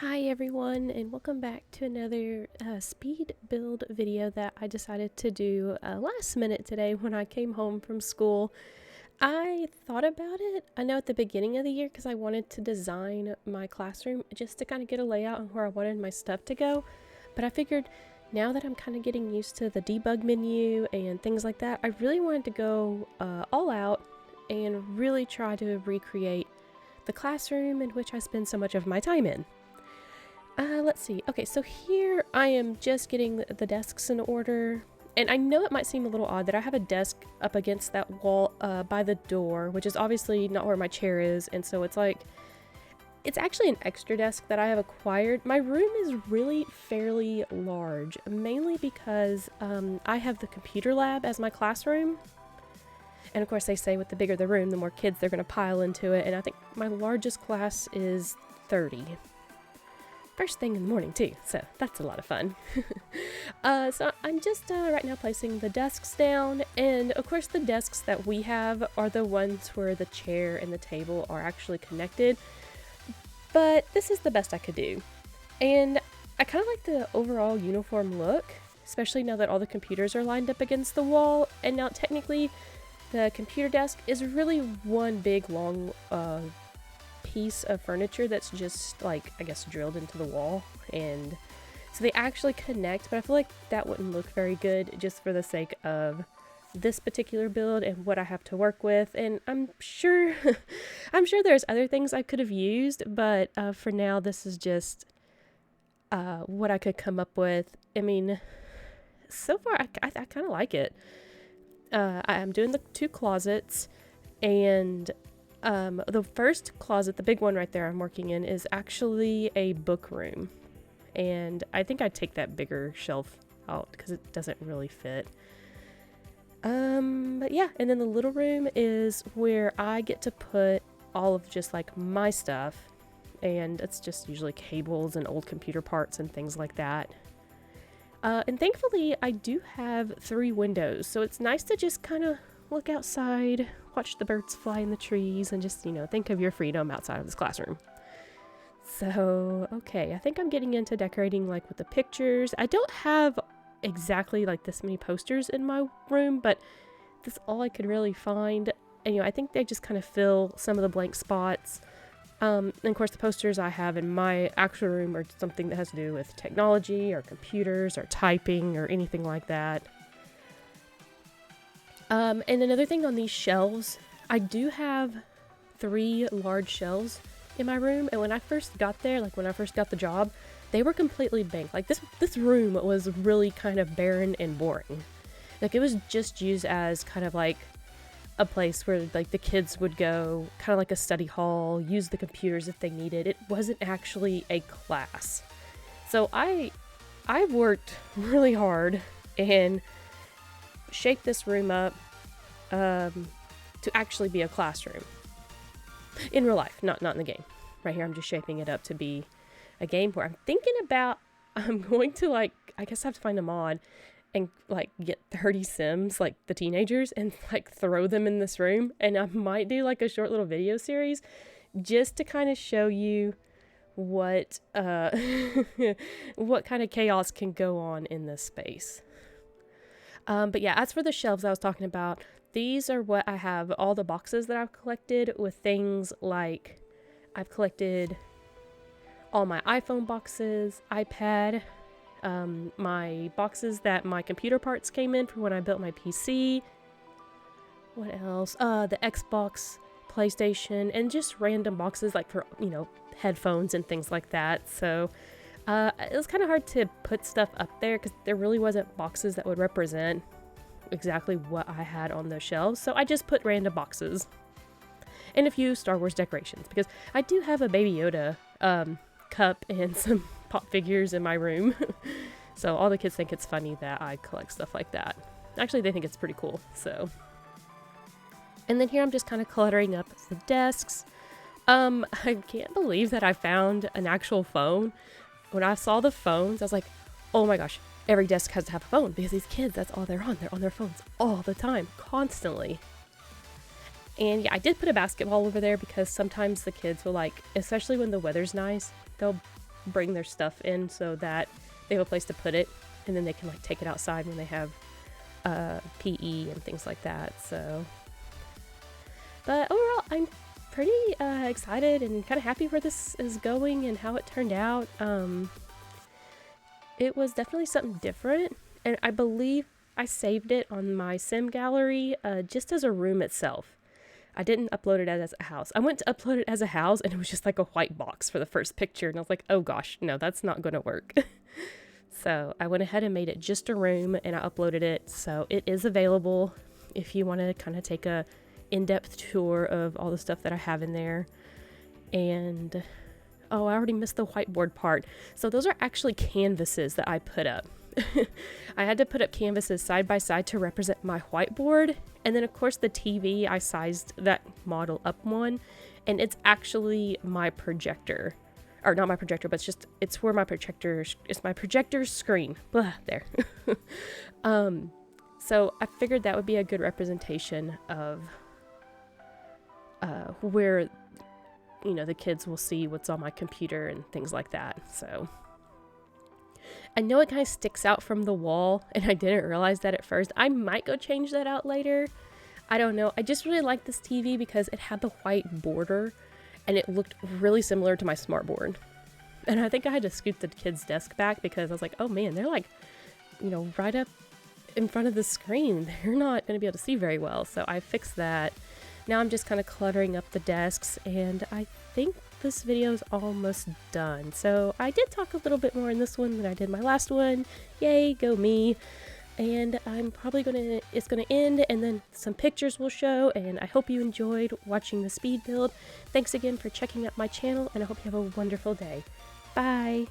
Hi everyone, and welcome back to another speed build video that I decided to do last minute today when I came home from school. I thought about it, I know at the beginning of the year, because I wanted to design my classroom just to kind of get a layout on where I wanted my stuff to go, but I figured now that I'm kind of getting used to the debug menu and things like that, I really wanted to go all out and really try to recreate the classroom in which I spend so much of my time in. Let's see. Okay, so here I am just getting the desks in order. And I know it might seem a little odd that I have a desk up against that wall by the door, which is obviously not where my chair is. And so it's actually an extra desk that I have acquired. My room is really fairly large, mainly because I have the computer lab as my classroom. And of course, they say with the bigger the room, the more kids they're going to pile into it. And I think my largest class is 30. First thing in the morning too, so that's a lot of fun. So I'm just right now placing the desks down, and of course the desks that we have are the ones where the chair and the table are actually connected, but this is the best I could do. And I kind of like the overall uniform look, especially now that all the computers are lined up against the wall, and now technically the computer desk is really one big long piece of furniture that's just like, I guess, drilled into the wall, and so they actually connect, but I feel like that wouldn't look very good just for the sake of this particular build and what I have to work with. And I'm sure I'm sure there's other things I could have used, but for now this is just what I could come up with. I mean, so far I kind of like it. I'm doing the two closets, and the first closet, the big one right there I'm working in, is actually a book room. And I think I'd take that bigger shelf out because it doesn't really fit. But yeah, and then the little room is where I get to put all of just like my stuff. And it's just usually cables and old computer parts and things like that. And thankfully, I do have 3 windows, so it's nice to just kind of look outside, watch the birds fly in the trees, and just, think of your freedom outside of this classroom. So, okay, I think I'm getting into decorating like with the pictures. I don't have exactly like this many posters in my room, but that's all I could really find. And, I think they just kind of fill some of the blank spots. And of course, the posters I have in my actual room are something that has to do with technology or computers or typing or anything like that. And another thing on these shelves, I do have 3 large shelves in my room, and when I first got there, like when I first got the job, they were completely blank. Like this room was really kind of barren and boring. Like it was just used as kind of like a place where like the kids would go, kind of like a study hall, use the computers if they needed. It wasn't actually a class. So I've worked really hard and shaped this room up to actually be a classroom in real life, not in the game. Right here I'm just shaping it up to be a game where I'm going to, like, I guess I have to find a mod and like get 30 Sims, like the teenagers, and like throw them in this room, and I might do like a short little video series just to kind of show you what what kind of chaos can go on in this space. But yeah, as for the shelves I was talking about, these are what I have, all the boxes that I've collected with things like I've collected all my iPhone boxes, iPad, my boxes that my computer parts came in for when I built my PC. What else? The Xbox, PlayStation, and just random boxes like for, headphones and things like that. So it was kind of hard to put stuff up there because there really wasn't boxes that would represent exactly what I had on those shelves. So I just put random boxes and a few Star Wars decorations because I do have a Baby Yoda cup and some pop figures in my room. So all the kids think it's funny that I collect stuff like that. Actually, they think it's pretty cool. So, and then here I'm just kind of cluttering up the desks. I can't believe that I found an actual phone. When I saw the phones, I was like, oh my gosh, every desk has to have a phone because these kids, that's all they're on. They're on their phones all the time, constantly. And yeah, I did put a basketball over there because sometimes the kids will, like, especially when the weather's nice, they'll bring their stuff in so that they have a place to put it, and then they can like take it outside when they have PE and things like that. So, but overall, I'm pretty excited and kind of happy where this is going and how it turned out. It was definitely something different, and I believe I saved it on my sim gallery just as a room itself. I didn't upload it as a house. I went to upload it as a house and it was just like a white box for the first picture, and I was like, oh gosh, no, that's not going to work. So I went ahead and made it just a room, and I uploaded it, so it is available if you want to kind of take a in-depth tour of all the stuff that I have in there. And oh, I already missed the whiteboard part. So those are actually canvases that I put up. I had to put up canvases side by side to represent my whiteboard, and then of course the TV, I sized that model up one, and it's actually my projector. Or not my projector, but it's where my projector, it's my projector's screen. Blah, there. So I figured that would be a good representation of where, you know, the kids will see what's on my computer and things like that. So I know it kind of sticks out from the wall, and I didn't realize that at first. I might go change that out later. I don't know. I just really like this TV because it had the white border, and it looked really similar to my smartboard. And I think I had to scoot the kid's desk back because I was like, oh man, they're like, you know, right up in front of the screen. They're not going to be able to see very well. So I fixed that. Now I'm just kind of cluttering up the desks, and I think this video is almost done. So I did talk a little bit more in this one than I did my last one. Yay, go me. And I'm probably it's gonna end, and then some pictures will show, and I hope you enjoyed watching the speed build. Thanks again for checking out my channel, and I hope you have a wonderful day. Bye!